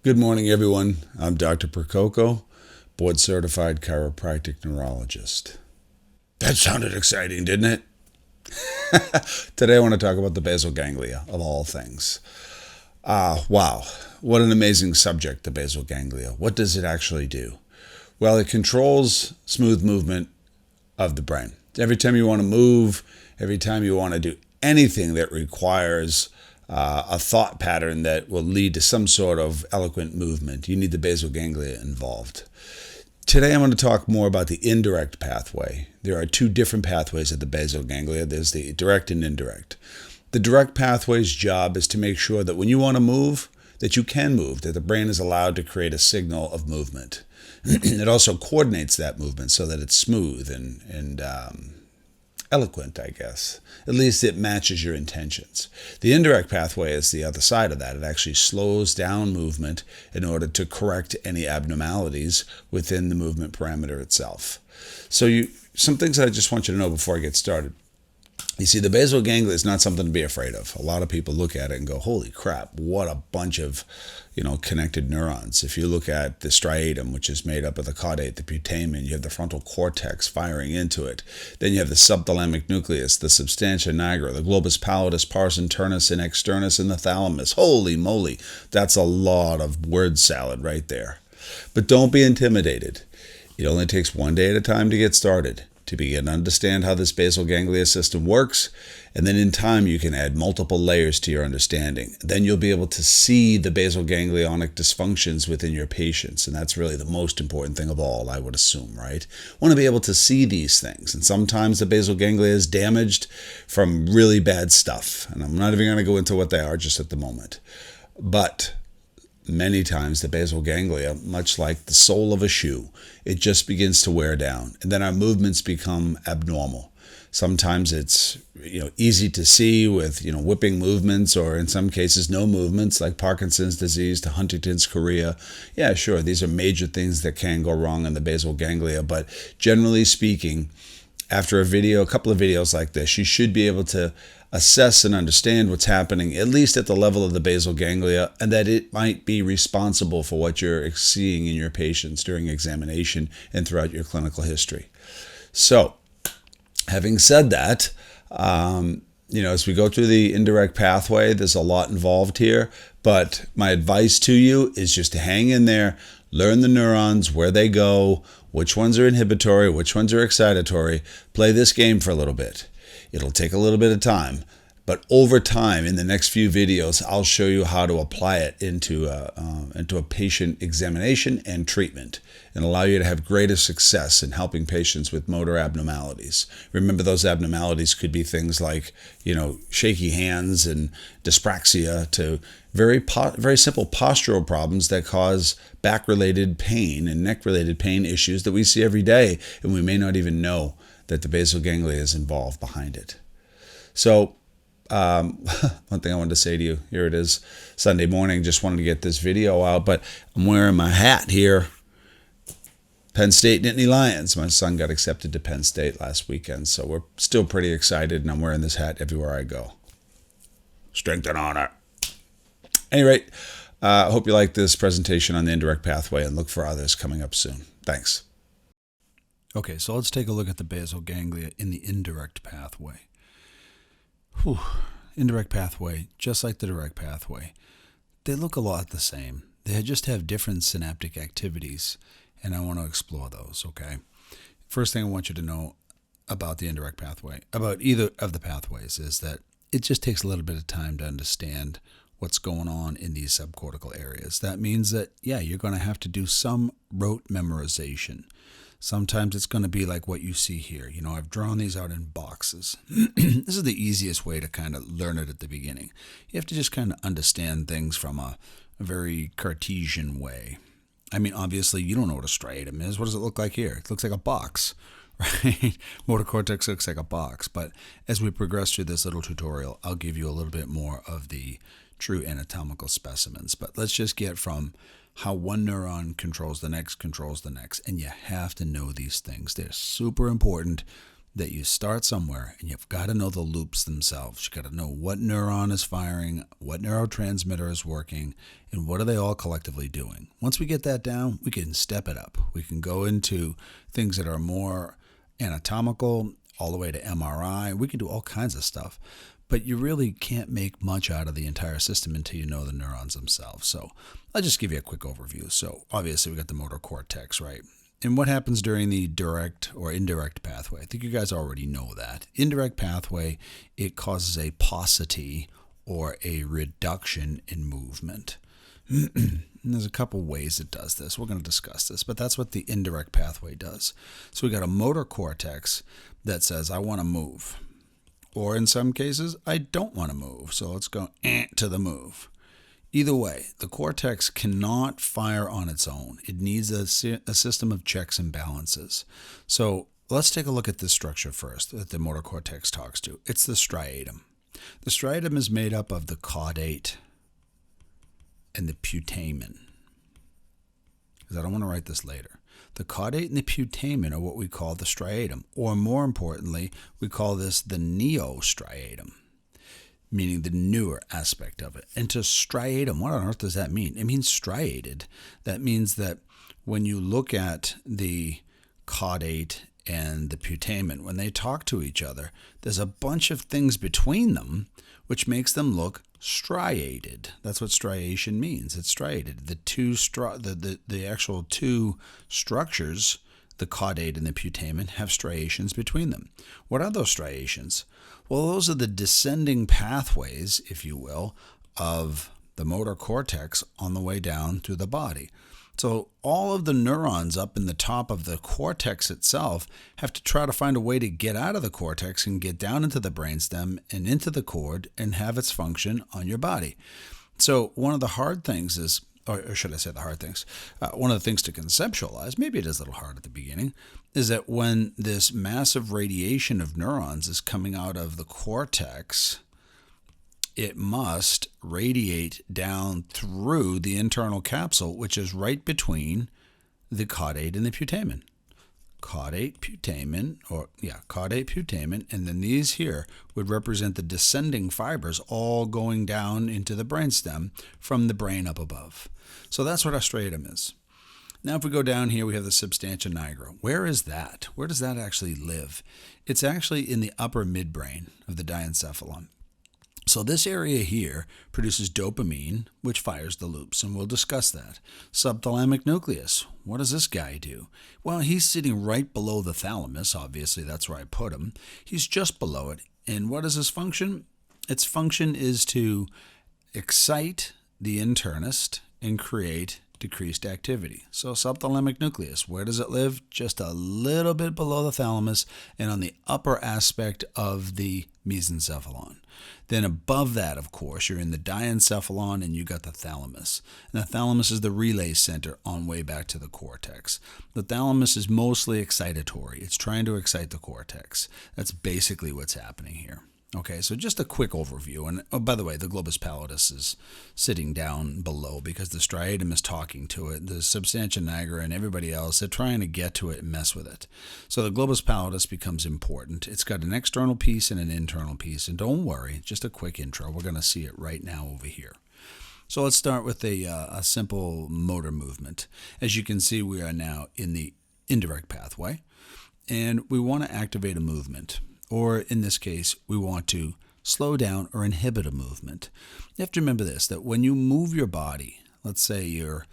Good morning, everyone. I'm Dr. Percoco, board certified chiropractic neurologist. That sounded exciting, didn't it? Today I want to talk about the basal ganglia, of all things. Wow, what an amazing subject, the basal ganglia. What does it actually do? Well, it controls smooth movement of the brain. Every time you want to move, every time you want to do anything that requires a thought pattern that will lead to some sort of eloquent movement, you need the basal ganglia involved. Today I'm going to talk more about the indirect pathway. There are two different pathways at the basal ganglia. There's the direct and indirect. The direct pathway's job is to make sure that when you want to move, that you can move, that the brain is allowed to create a signal of movement. It also coordinates that movement so that it's smooth and eloquent, I guess. At least it matches your intentions. The indirect pathway is the other side of that. It actually slows down movement in order to correct any abnormalities within the movement parameter itself. So some things that I just want you to know before I get started. You see, the basal ganglia is not something to be afraid of. A lot of people look at it and go, holy crap, what a bunch of connected neurons. If you look at the striatum, which is made up of the caudate, the putamen, you have the frontal cortex firing into it. Then you have the subthalamic nucleus, the substantia nigra, the globus pallidus, pars internus, and externus, and the thalamus. Holy moly, that's a lot of word salad right there. But don't be intimidated. It only takes one day at a time to get started, to begin to understand how this basal ganglia system works, and then in time you can add multiple layers to your understanding. Then you'll be able to see the basal ganglionic dysfunctions within your patients, and that's really the most important thing of all, I would assume, right? Want to be able to see these things, and sometimes the basal ganglia is damaged from really bad stuff, and I'm not even going to go into what they are just at the moment. But many times the basal ganglia, much like the sole of a shoe, it just begins to wear down, and then our movements become abnormal. Sometimes it's easy to see with whipping movements, or in some cases no movements, like Parkinson's disease to Huntington's chorea. Yeah, sure, these are major things that can go wrong in the basal ganglia, but generally speaking, after a couple of videos like this, you should be able to assess and understand what's happening, at least at the level of the basal ganglia, and that it might be responsible for what you're seeing in your patients during examination and throughout your clinical history. So, having said that, as we go through the indirect pathway, there's a lot involved here, but my advice to you is just to hang in there, learn the neurons, where they go, which ones are inhibitory, which ones are excitatory, play this game for a little bit. It'll take a little bit of time, but over time, in the next few videos, I'll show you how to apply it into a patient examination and treatment, and allow you to have greater success in helping patients with motor abnormalities. Remember, those abnormalities could be things like, shaky hands and dyspraxia, to very simple postural problems that cause back-related pain and neck-related pain issues that we see every day, and we may not even know that the basal ganglia is involved behind it. So, one thing I wanted to say to you, here it is, Sunday morning, just wanted to get this video out, but I'm wearing my hat here. Penn State Nittany Lions. My son got accepted to Penn State last weekend, so we're still pretty excited, and I'm wearing this hat everywhere I go. Strength and honor. Any rate, I hope you like this presentation on the indirect pathway, and look for others coming up soon. Thanks. Okay, so let's take a look at the basal ganglia in the indirect pathway. Indirect pathway, just like the direct pathway, they look a lot the same. They just have different synaptic activities, and I want to explore those, okay? First thing I want you to know about the indirect pathway, about either of the pathways, is that it just takes a little bit of time to understand what's going on in these subcortical areas. That means that, you're going to have to do some rote memorization. Sometimes it's going to be like what you see here. I've drawn these out in boxes. This is the easiest way to kind of learn it at the beginning. You have to just kind of understand things from a very Cartesian way. I mean, obviously, you don't know what a striatum is. What does it look like here? It looks like a box, right? Motor cortex looks like a box. But as we progress through this little tutorial, I'll give you a little bit more of the true anatomical specimens. But let's just get from how one neuron controls the next, and you have to know these things. They're super important that you start somewhere and you've got to know the loops themselves. You've got to know what neuron is firing, what neurotransmitter is working, and what are they all collectively doing. Once we get that down, we can step it up. We can go into things that are more anatomical, all the way to MRI. We can do all kinds of stuff. But you really can't make much out of the entire system until you know the neurons themselves. So I'll just give you a quick overview. So obviously we got the motor cortex, right? And what happens during the direct or indirect pathway? I think you guys already know that. Indirect pathway, it causes a paucity or a reduction in movement. And there's a couple ways it does this. We're going to discuss this, but that's what the indirect pathway does. So we got a motor cortex that says, I want to move. Or in some cases, I don't want to move. So let's go to the move. Either way, the cortex cannot fire on its own. It needs a system of checks and balances. So let's take a look at this structure first that the motor cortex talks to. It's the striatum. The striatum is made up of the caudate and the putamen. Because I don't want to write this later. The caudate and the putamen are what we call the striatum. Or more importantly, we call this the neostriatum, meaning the newer aspect of it. And to striatum, what on earth does that mean? It means striated. That means that when you look at the caudate and the putamen, when they talk to each other, there's a bunch of things between them which makes them look striated. That's what striation means. It's striated. The actual two structures, the caudate and the putamen, have striations between them. What are those striations? Well, those are the descending pathways, if you will, of the motor cortex on the way down through the body. So all of the neurons up in the top of the cortex itself have to try to find a way to get out of the cortex and get down into the brainstem and into the cord and have its function on your body. So one of the hard things is, or should I say the hard things, one of the things to conceptualize, maybe it is a little hard at the beginning, is that when this massive radiation of neurons is coming out of the cortex, it must radiate down through the internal capsule, which is right between the caudate and the putamen. Caudate, putamen, and then these here would represent the descending fibers all going down into the brainstem from the brain up above. So that's what our striatum is. Now if we go down here, we have the substantia nigra. Where is that? Where does that actually live? It's actually in the upper midbrain of the diencephalon. So this area here produces dopamine, which fires the loops, and we'll discuss that. Subthalamic nucleus. What does this guy do? Well, he's sitting right below the thalamus. Obviously, that's where I put him. He's just below it. And what is his function? Its function is to excite the internist and create decreased activity. So subthalamic nucleus, where does it live? Just a little bit below the thalamus and on the upper aspect of the mesencephalon. Then above that, of course, you're in the diencephalon and you got the thalamus. And the thalamus is the relay center on way back to the cortex. The thalamus is mostly excitatory. It's trying to excite the cortex. That's basically what's happening here. Okay, so just a quick overview. And oh, by the way, the globus pallidus is sitting down below because the striatum is talking to it. The substantia nigra and everybody else, they're trying to get to it and mess with it. So the globus pallidus becomes important. It's got an external piece and an internal piece. And don't worry, just a quick intro. We're going to see it right now over here. So let's start with a simple motor movement. As you can see, we are now in the indirect pathway, and we want to activate a movement. Or in this case, we want to slow down or inhibit a movement. You have to remember this, that when you move your body, let's say you're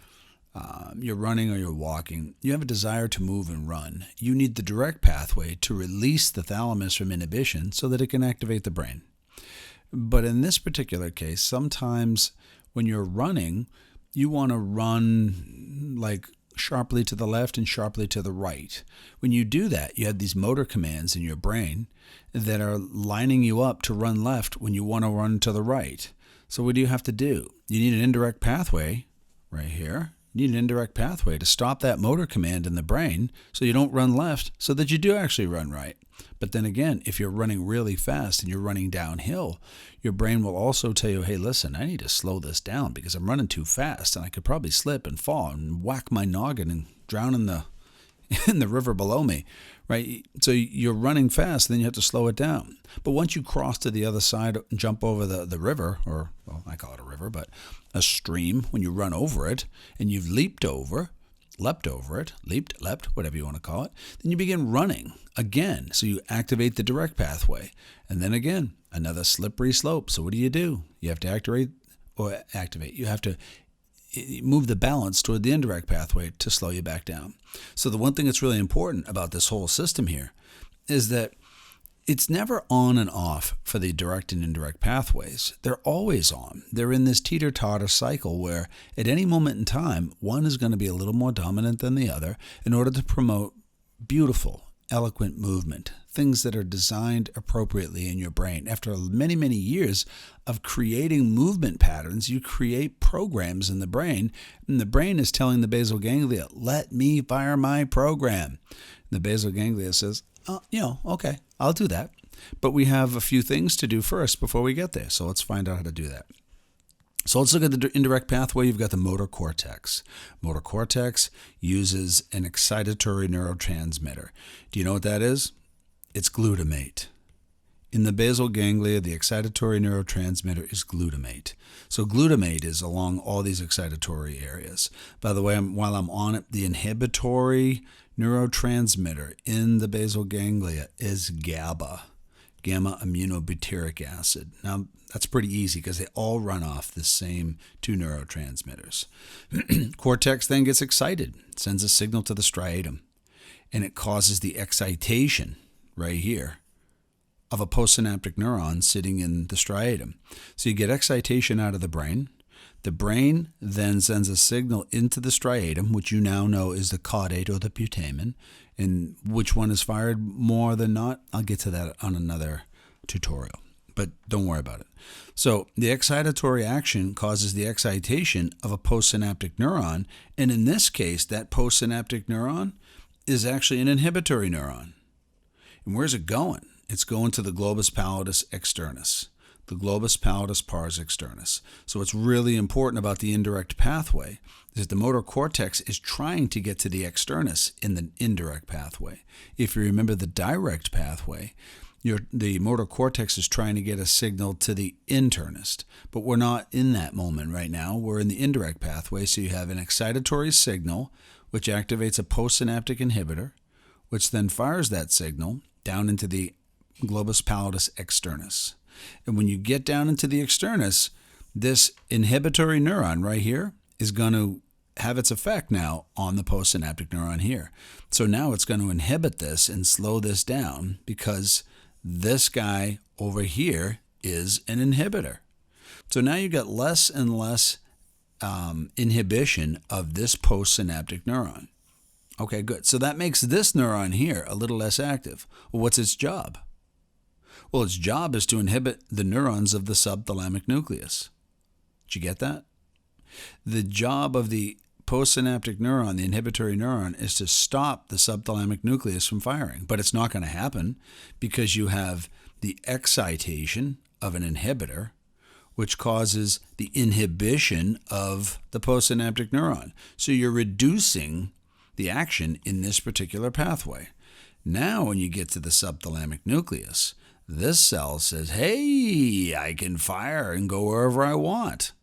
running or you're walking, you have a desire to move and run. You need the direct pathway to release the thalamus from inhibition so that it can activate the brain. But in this particular case, sometimes when you're running, you want to run like sharply to the left and sharply to the right. When you do that, you have these motor commands in your brain that are lining you up to run left when you want to run to the right. So what do you have to do? You need an indirect pathway right here. You need an indirect pathway to stop that motor command in the brain so you don't run left so that you do actually run right. But then again, if you're running really fast and you're running downhill, your brain will also tell you, hey, listen, I need to slow this down because I'm running too fast and I could probably slip and fall and whack my noggin and drown in the river below me. right? So you're running fast, then you have to slow it down. But once you cross to the other side, jump over the river, or, well, I call it a river, but a stream, when you run over it and you've leapt over it, leapt, whatever you want to call it, then you begin running again. So you activate the direct pathway. And then again, another slippery slope. So what do? You have to activate. You have to move the balance toward the indirect pathway to slow you back down. So the one thing that's really important about this whole system here is that it's never on and off for the direct and indirect pathways. They're always on. They're in this teeter-totter cycle where at any moment in time, one is going to be a little more dominant than the other in order to promote beautiful, eloquent movement, things that are designed appropriately in your brain. After many, many years of creating movement patterns, you create programs in the brain, and the brain is telling the basal ganglia, let me fire my program. And the basal ganglia says, okay, I'll do that. But we have a few things to do first before we get there. So let's find out how to do that. So let's look at the indirect pathway. You've got the motor cortex. Motor cortex uses an excitatory neurotransmitter. Do you know what that is? It's glutamate. In the basal ganglia, the excitatory neurotransmitter is glutamate. So glutamate is along all these excitatory areas. By the way, while I'm on it, the inhibitory neurotransmitter in the basal ganglia is GABA, gamma-aminobutyric acid. Now, that's pretty easy because they all run off the same two neurotransmitters. Cortex then gets excited, sends a signal to the striatum, and it causes the excitation right here of a postsynaptic neuron sitting in the striatum. So you get excitation out of the brain. The brain then sends a signal into the striatum, which you now know is the caudate or the putamen. And which one is fired more than not? I'll get to that on another tutorial, but don't worry about it. So the excitatory action causes the excitation of a postsynaptic neuron. And in this case, that postsynaptic neuron is actually an inhibitory neuron. And where's it going? It's going to the globus pallidus externus, the globus pallidus pars externus. So what's really important about the indirect pathway is that the motor cortex is trying to get to the externus in the indirect pathway. If you remember the direct pathway, the motor cortex is trying to get a signal to the internus. But we're not in that moment right now. We're in the indirect pathway. So you have an excitatory signal, which activates a postsynaptic inhibitor, which then fires that signal down into the globus pallidus externus. And when you get down into the externus, this inhibitory neuron right here is going to have its effect now on the postsynaptic neuron here. So now it's going to inhibit this and slow this down because this guy over here is an inhibitor. So now you got less and less inhibition of this postsynaptic neuron. Okay, good. So that makes this neuron here a little less active. Well, what's its job? Well, its job is to inhibit the neurons of the subthalamic nucleus. Did you get that? The job of the postsynaptic neuron, the inhibitory neuron, is to stop the subthalamic nucleus from firing. But it's not going to happen because you have the excitation of an inhibitor, which causes the inhibition of the postsynaptic neuron. So you're reducing the action in this particular pathway. Now, when you get to the subthalamic nucleus, this cell says, hey, I can fire and go wherever I want.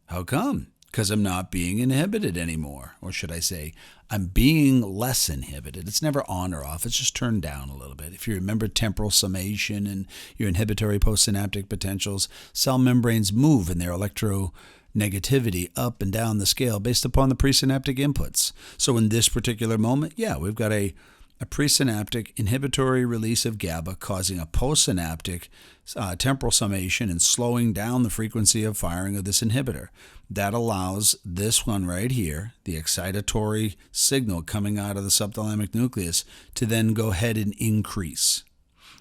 How come? Because I'm not being inhibited anymore. Or should I say, I'm being less inhibited. It's never on or off. It's just turned down a little bit. If you remember temporal summation and your inhibitory postsynaptic potentials, cell membranes move in their electronegativity up and down the scale based upon the presynaptic inputs. So in this particular moment, we've got a presynaptic inhibitory release of GABA causing a postsynaptic temporal summation and slowing down the frequency of firing of this inhibitor. That allows this one right here, the excitatory signal coming out of the subthalamic nucleus, to then go ahead and increase.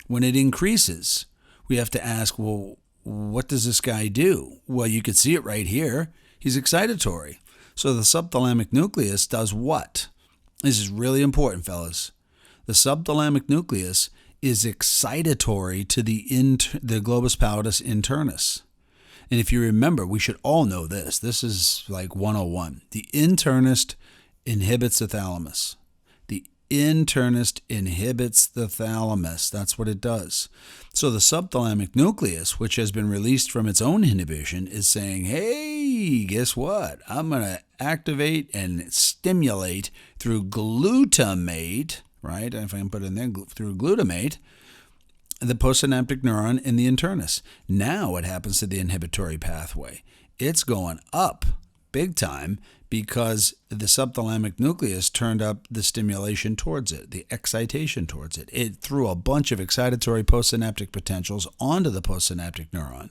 When it increases, we have to ask, well, what does this guy do? Well, you can see it right here. He's excitatory. So the subthalamic nucleus does what? This is really important, fellas. The subthalamic nucleus is excitatory to the globus pallidus internus. And if you remember, we should all know this. This is like 101. The internus inhibits the thalamus. The internist inhibits the thalamus. That's what it does. So the subthalamic nucleus, which has been released from its own inhibition, is saying, hey, guess what? I'm going to activate and stimulate through glutamate, right? If I can put it in there, through glutamate, the postsynaptic neuron in the internus. Now what happens to the inhibitory pathway? It's going up big time because the subthalamic nucleus turned up the stimulation towards it, the excitation towards it. It threw a bunch of excitatory postsynaptic potentials onto the postsynaptic neuron.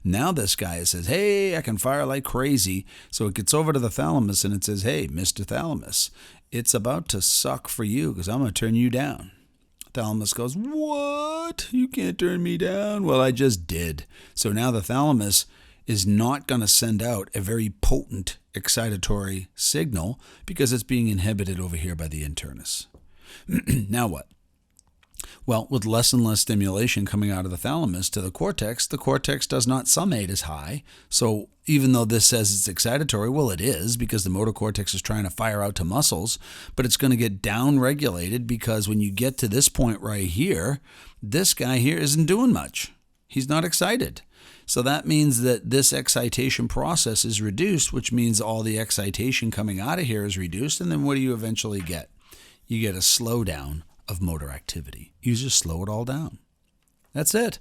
Now this guy says, hey, I can fire like crazy. So it gets over to the thalamus and it says, hey, Mr. Thalamus, it's about to suck for you because I'm going to turn you down. Thalamus goes, what? You can't turn me down? Well, I just did. So now the thalamus is not going to send out a very potent excitatory signal because it's being inhibited over here by the internus. Now what? Well, with less and less stimulation coming out of the thalamus to the cortex does not summate as high. So even though this says it's excitatory, well, it is because the motor cortex is trying to fire out to muscles, but it's going to get down-regulated because when you get to this point right here, this guy here isn't doing much. He's not excited. So that means that this excitation process is reduced, which means all the excitation coming out of here is reduced. And then what do you eventually get? You get a slowdown of motor activity. You just slow it all down. That's it.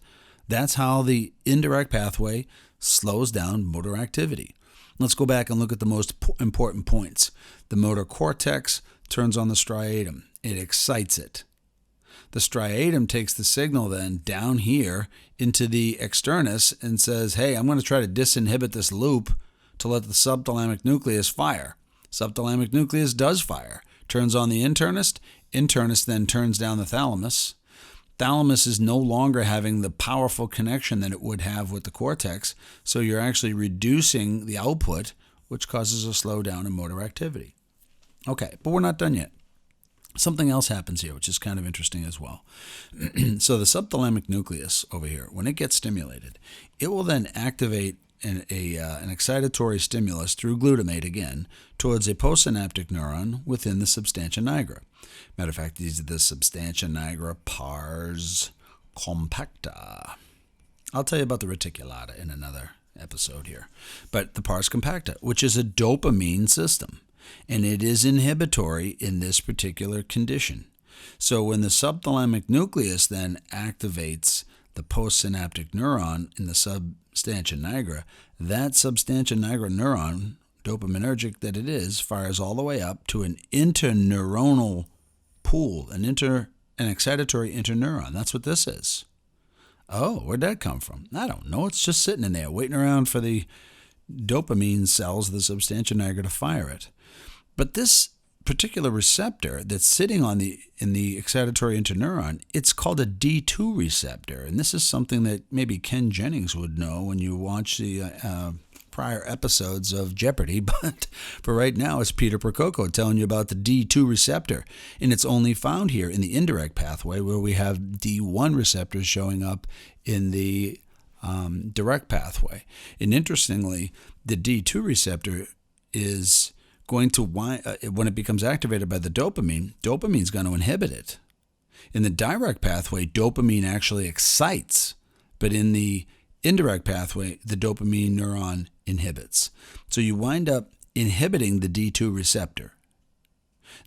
That's how the indirect pathway slows down motor activity. Let's go back and look at the most important points. The motor cortex turns on the striatum. It excites it. The striatum takes the signal then down here into the externus and says, hey, I'm going to try to disinhibit this loop to let the subthalamic nucleus fire. Subthalamic nucleus does fire. Turns on the internus. Internus then turns down the thalamus. Thalamus is no longer having the powerful connection that it would have with the cortex, so you're actually reducing the output, which causes a slowdown in motor activity. Okay, but we're not done yet. Something else happens here, which is kind of interesting as well. So the subthalamic nucleus over here, when it gets stimulated, it will then activate an excitatory stimulus through glutamate again towards a postsynaptic neuron within the substantia nigra. Matter of fact, these are the substantia nigra pars compacta. I'll tell you about the reticulata in another episode here. But the pars compacta, which is a dopamine system, and it is inhibitory in this particular condition. So when the subthalamic nucleus then activates the postsynaptic neuron in the substantia nigra, that substantia nigra neuron, dopaminergic that it is, fires all the way up to an interneuronal pool, an excitatory interneuron. That's what this is. Oh, where'd that come from? I don't know. It's just sitting in there waiting around for the dopamine cells of the substantia nigra to fire it. But this particular receptor that's sitting in the excitatory interneuron, it's called a D2 receptor. And this is something that maybe Ken Jennings would know when you watch the prior episodes of Jeopardy. But for right now, it's Peter Percoco telling you about the D2 receptor. And it's only found here in the indirect pathway where we have D1 receptors showing up in the direct pathway. And interestingly, the D2 receptor is going to, when it becomes activated by the dopamine is going to inhibit it. In the direct pathway, dopamine actually excites, but in the indirect pathway, the dopamine neuron inhibits. So you wind up inhibiting the D2 receptor.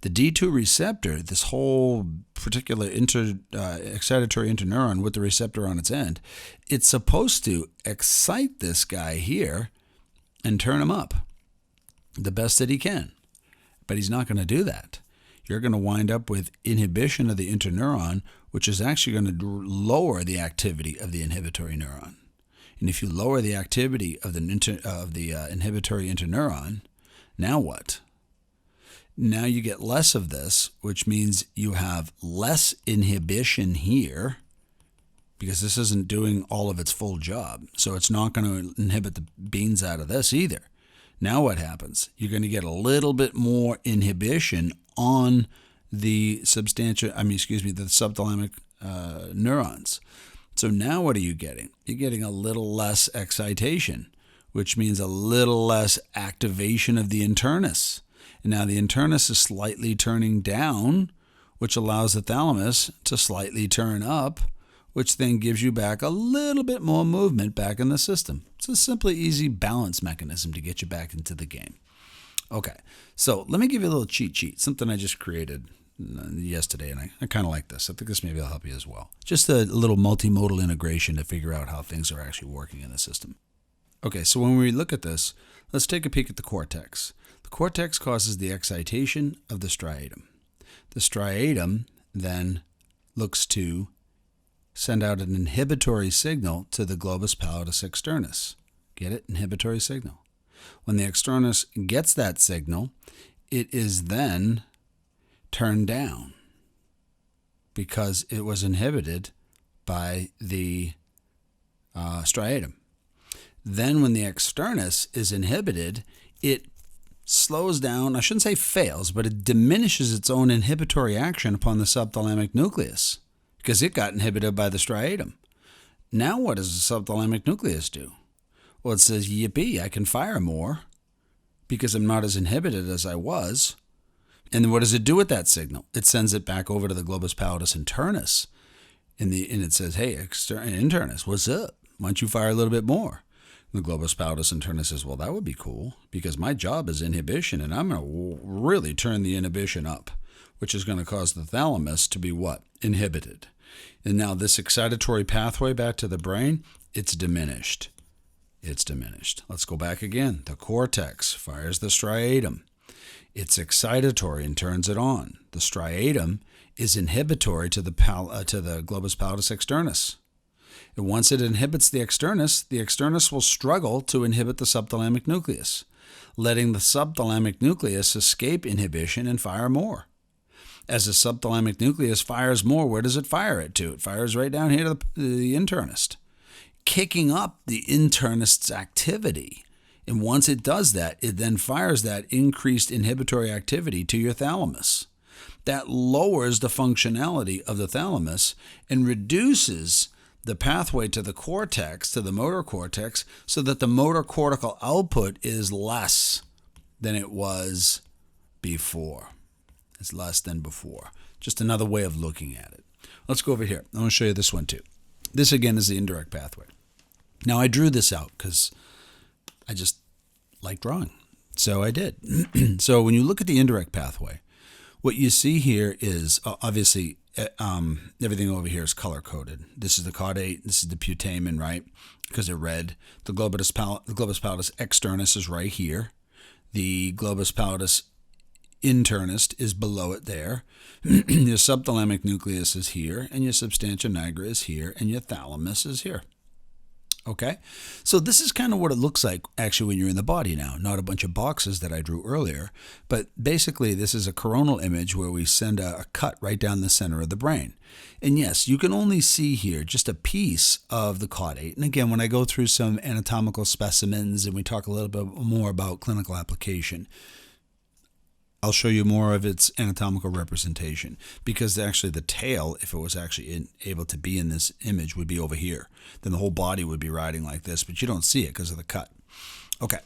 The D2 receptor, this whole particular excitatory interneuron with the receptor on its end, it's supposed to excite this guy here and turn him up the best that he can. But he's not going to do that. You're going to wind up with inhibition of the interneuron, which is actually going to lower the activity of the inhibitory neuron. And if you lower the activity of the inhibitory interneuron, now what? Now you get less of this, which means you have less inhibition here, because this isn't doing all of its full job. So it's not going to inhibit the beans out of this either. Now what happens? You're going to get a little bit more inhibition on the subthalamic neurons. So now what are you getting? You're getting a little less excitation, which means a little less activation of the internus. And now the internus is slightly turning down, which allows the thalamus to slightly turn up, which then gives you back a little bit more movement back in the system. It's a simply easy balance mechanism to get you back into the game. Okay, so let me give you a little cheat sheet, something I just created yesterday, and I kind of like this. I think this maybe will help you as well. Just a little multimodal integration to figure out how things are actually working in the system. Okay, so when we look at this, let's take a peek at the cortex. The cortex causes the excitation of the striatum. The striatum then looks to send out an inhibitory signal to the globus pallidus externus. Get it? Inhibitory signal. When the externus gets that signal, it is then turned down because it was inhibited by the striatum. Then when the externus is inhibited, it slows down, I shouldn't say fails, but it diminishes its own inhibitory action upon the subthalamic nucleus because it got inhibited by the striatum. Now what does the subthalamic nucleus do? Well, it says, yippee, I can fire more because I'm not as inhibited as I was. And then what does it do with that signal? It sends it back over to the globus pallidus internus. And it says, hey, internus, what's up? Why don't you fire a little bit more? And the globus pallidus internus says, well, that would be cool because my job is inhibition, and I'm going to really turn the inhibition up, which is going to cause the thalamus to be what? Inhibited. And now this excitatory pathway back to the brain, it's diminished. It's diminished. Let's go back again. The cortex fires the striatum. It's excitatory and turns it on. The striatum is inhibitory to the globus pallidus externus. And once it inhibits the externus will struggle to inhibit the subthalamic nucleus, letting the subthalamic nucleus escape inhibition and fire more. As the subthalamic nucleus fires more, where does it fire it to? It fires right down here to the internist, kicking up the internist's activity. And once it does that, it then fires that increased inhibitory activity to your thalamus. That lowers the functionality of the thalamus and reduces the pathway to the cortex, to the motor cortex, so that the motor cortical output is less than it was before. It's less than before. Just another way of looking at it. Let's go over here. I want to show you this one too. This again is the indirect pathway. Now I drew this out because I just like drawing. So I did. So when you look at the indirect pathway, what you see here is obviously everything over here is color-coded. This is the caudate, this is the putamen, right? Because they're red. The globus pallidus externus is right here. The globus pallidus internus is below it there. Your subthalamic nucleus is here, and your substantia nigra is here, and your thalamus is here. Okay? So this is kind of what it looks like actually when you're in the body now. Not a bunch of boxes that I drew earlier, but basically this is a coronal image where we send a cut right down the center of the brain. And yes, you can only see here just a piece of the caudate. And again, when I go through some anatomical specimens and we talk a little bit more about clinical application, I'll show you more of its anatomical representation because actually the tail, if it was actually able to be in this image, would be over here. Then the whole body would be riding like this, but you don't see it because of the cut. Okay,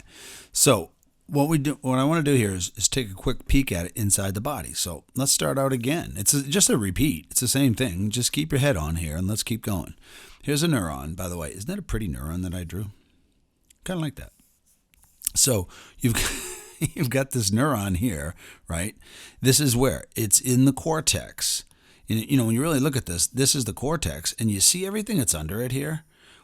so what I want to do here is take a quick peek at it inside the body. So let's start out again. It's just a repeat. It's the same thing. Just keep your head on here and let's keep going. Here's a neuron, by the way. Isn't that a pretty neuron that I drew? Kind of like that. So you've got this neuron here, right? This is where it's in the cortex. And, when you really look at this, this is the cortex, and you see everything that's under it here.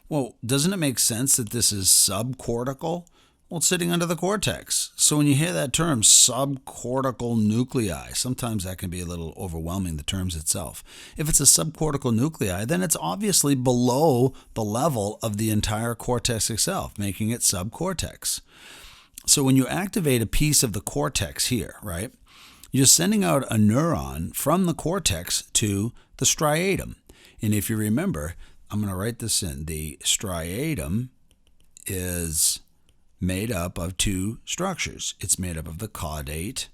Well, doesn't it make sense that this is subcortical? Well, it's sitting under the cortex. So when you hear that term, subcortical nuclei, sometimes that can be a little overwhelming, the terms itself. If it's a subcortical nuclei, then it's obviously below the level of the entire cortex itself, making it subcortex. So when you activate a piece of the cortex here, right, you're sending out a neuron from the cortex to the striatum. And if you remember, I'm going to write this in. The striatum is made up of two structures. It's made up of the caudate,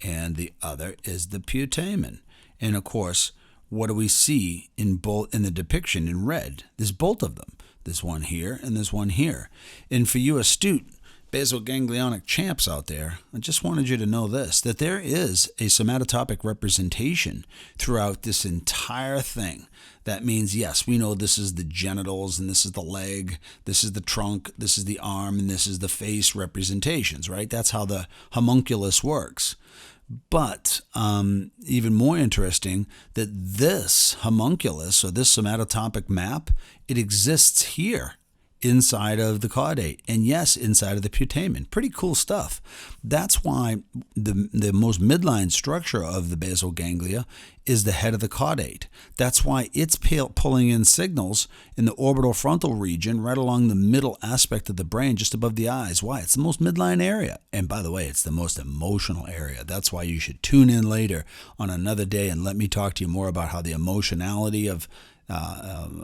and the other is the putamen. And of course, what do we see in the depiction in red? There's both of them. There's one here and there's one here. And for you astute basal ganglionic champs out there, I just wanted you to know this, that there is a somatotopic representation throughout this entire thing. That means, yes, we know this is the genitals, and this is the leg, this is the trunk, this is the arm, and this is the face representations, right? That's how the homunculus works. But even more interesting, that this homunculus, or this somatotopic map, it exists here inside of the caudate, and yes, inside of the putamen. Pretty cool stuff. That's why the most midline structure of the basal ganglia is the head of the caudate. That's why it's pulling in signals in the orbital frontal region right along the middle aspect of the brain, just above the eyes. Why? It's the most midline area. And by the way, it's the most emotional area. That's why you should tune in later on another day and let me talk to you more about how the emotionality of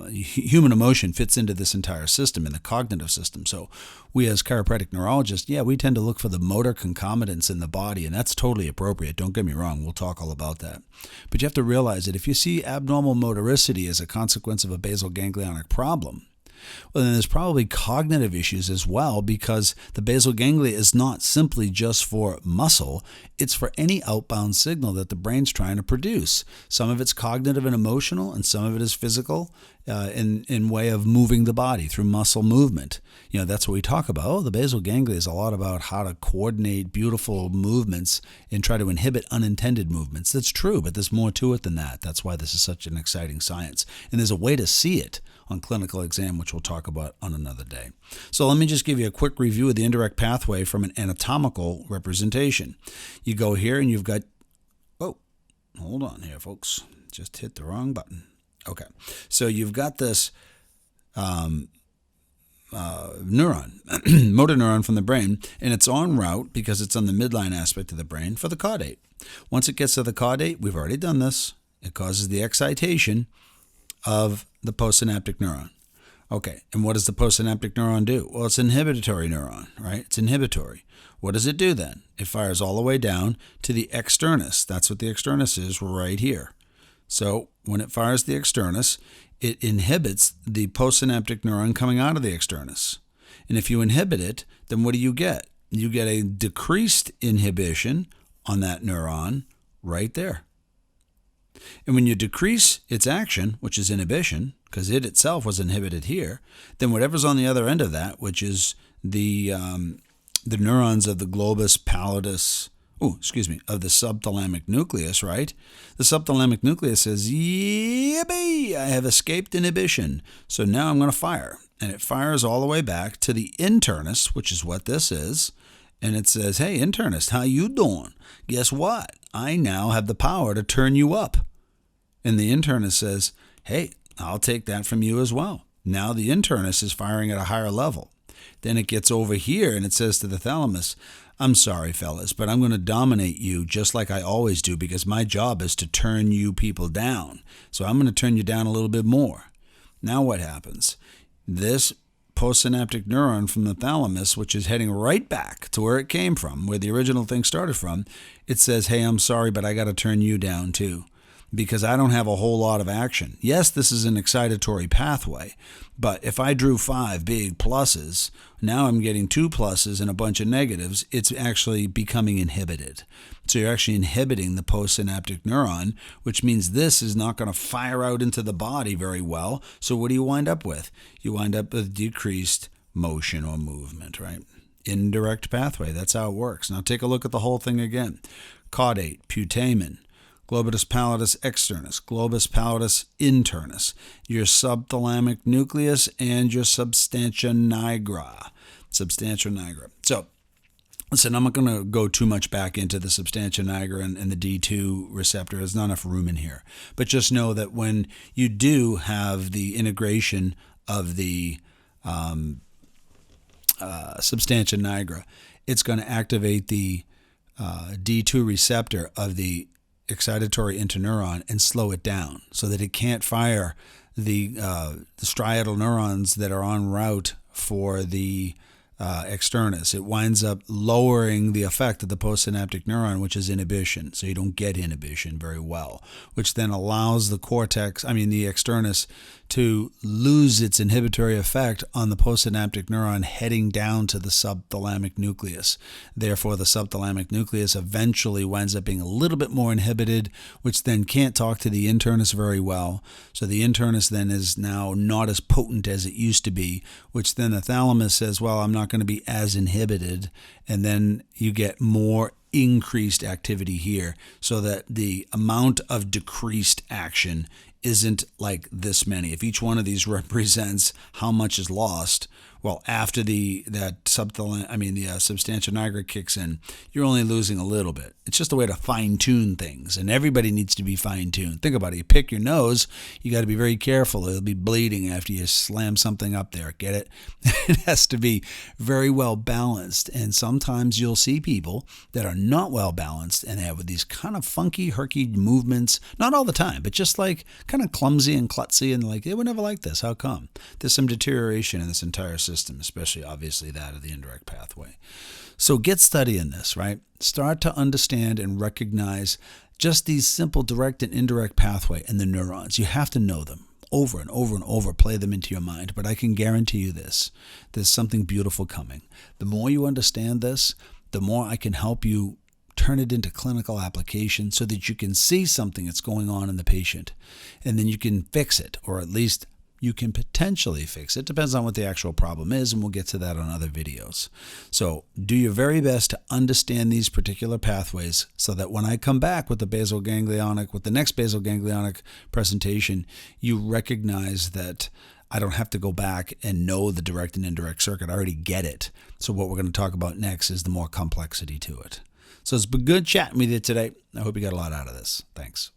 human emotion fits into this entire system, in the cognitive system. So we as chiropractic neurologists, we tend to look for the motor concomitants in the body, and that's totally appropriate. Don't get me wrong. We'll talk all about that. But you have to realize that if you see abnormal motoricity as a consequence of a basal ganglionic problem, well, then there's probably cognitive issues as well, because the basal ganglia is not simply just for muscle. It's for any outbound signal that the brain's trying to produce. Some of it's cognitive and emotional, and some of it is physical in way of moving the body through muscle movement. That's what we talk about. Oh, the basal ganglia is a lot about how to coordinate beautiful movements and try to inhibit unintended movements. That's true, but there's more to it than that. That's why this is such an exciting science. And there's a way to see it on clinical exam, which we'll talk about on another day. So let me just give you a quick review of the indirect pathway from an anatomical representation. You go here and you've got, hold on here, folks. Just hit the wrong button. Okay. So you've got this neuron, motor neuron from the brain, and it's en route because it's on the midline aspect of the brain for the caudate. Once it gets to the caudate, we've already done this. It causes the excitation of the postsynaptic neuron. Okay, and what does the postsynaptic neuron do? Well, it's an inhibitory neuron, right? It's inhibitory. What does it do then? It fires all the way down to the externus. That's what the externus is right here. So when it fires the externus, it inhibits the postsynaptic neuron coming out of the externus. And if you inhibit it, then what do you get? You get a decreased inhibition on that neuron right there. And when you decrease its action, which is inhibition, because it itself was inhibited here, then whatever's on the other end of that, which is the neurons of the globus pallidus, of the subthalamic nucleus, right? The subthalamic nucleus says, yippee, I have escaped inhibition. So now I'm going to fire. And it fires all the way back to the internus, which is what this is. And it says, hey, internist, how you doing? Guess what? I now have the power to turn you up. And the internist says, hey, I'll take that from you as well. Now the internist is firing at a higher level. Then it gets over here and it says to the thalamus, I'm sorry, fellas, but I'm going to dominate you just like I always do, because my job is to turn you people down. So I'm going to turn you down a little bit more. Now what happens? This postsynaptic neuron from the thalamus, which is heading right back to where it came from, where the original thing started from, it says, hey, I'm sorry, but I got to turn you down too, because I don't have a whole lot of action. Yes, this is an excitatory pathway, but if I drew 5 big pluses, now I'm getting 2 pluses and a bunch of negatives. It's actually becoming inhibited. So you're actually inhibiting the postsynaptic neuron, which means this is not going to fire out into the body very well. So what do you wind up with? You wind up with decreased motion or movement, right? Indirect pathway. That's how it works. Now take a look at the whole thing again. Caudate, putamen, globus pallidus externus, globus pallidus internus, your subthalamic nucleus, and your substantia nigra. So, listen, I'm not going to go too much back into the substantia nigra and the D2 receptor. There's not enough room in here. But just know that when you do have the integration of the substantia nigra, it's going to activate the D2 receptor of the excitatory interneuron and slow it down so that it can't fire the striatal neurons that are en route for the externus. It winds up lowering the effect of the postsynaptic neuron, which is inhibition. So you don't get inhibition very well, which then allows the externus to lose its inhibitory effect on the postsynaptic neuron heading down to the subthalamic nucleus. Therefore, the subthalamic nucleus eventually winds up being a little bit more inhibited, which then can't talk to the internus very well. So the internus then is now not as potent as it used to be, which then the thalamus says, well, I'm not going to be as inhibited. And then you get more increased activity here, so that the amount of decreased action isn't like this many. If each one of these represents how much is lost, well, after the substantia nigra kicks in, you're only losing a little bit. It's just a way to fine-tune things, and everybody needs to be fine-tuned. Think about it. You pick your nose, you got to be very careful. It'll be bleeding after you slam something up there. Get it? It has to be very well balanced, and sometimes you'll see people that are not well balanced and they have these kind of funky, herky movements. Not all the time, but just like kind of clumsy and klutzy, and like, they were never like this. How come? There's some deterioration in this entire system, especially obviously that of the indirect pathway. So get studying this, right? Start to understand and recognize just these simple direct and indirect pathway and the neurons. You have to know them over and over and over, play them into your mind. But I can guarantee you this, there's something beautiful coming. The more you understand this, the more I can help you turn it into clinical application so that you can see something that's going on in the patient, and then you can fix it, or at least you can potentially fix it. Depends on what the actual problem is, and we'll get to that on other videos. So do your very best to understand these particular pathways so that when I come back with the basal ganglionic, with the next basal ganglionic presentation, you recognize that I don't have to go back and know the direct and indirect circuit. I already get it. So what we're going to talk about next is the more complexity to it. So it's been good chatting with you today. I hope you got a lot out of this. Thanks.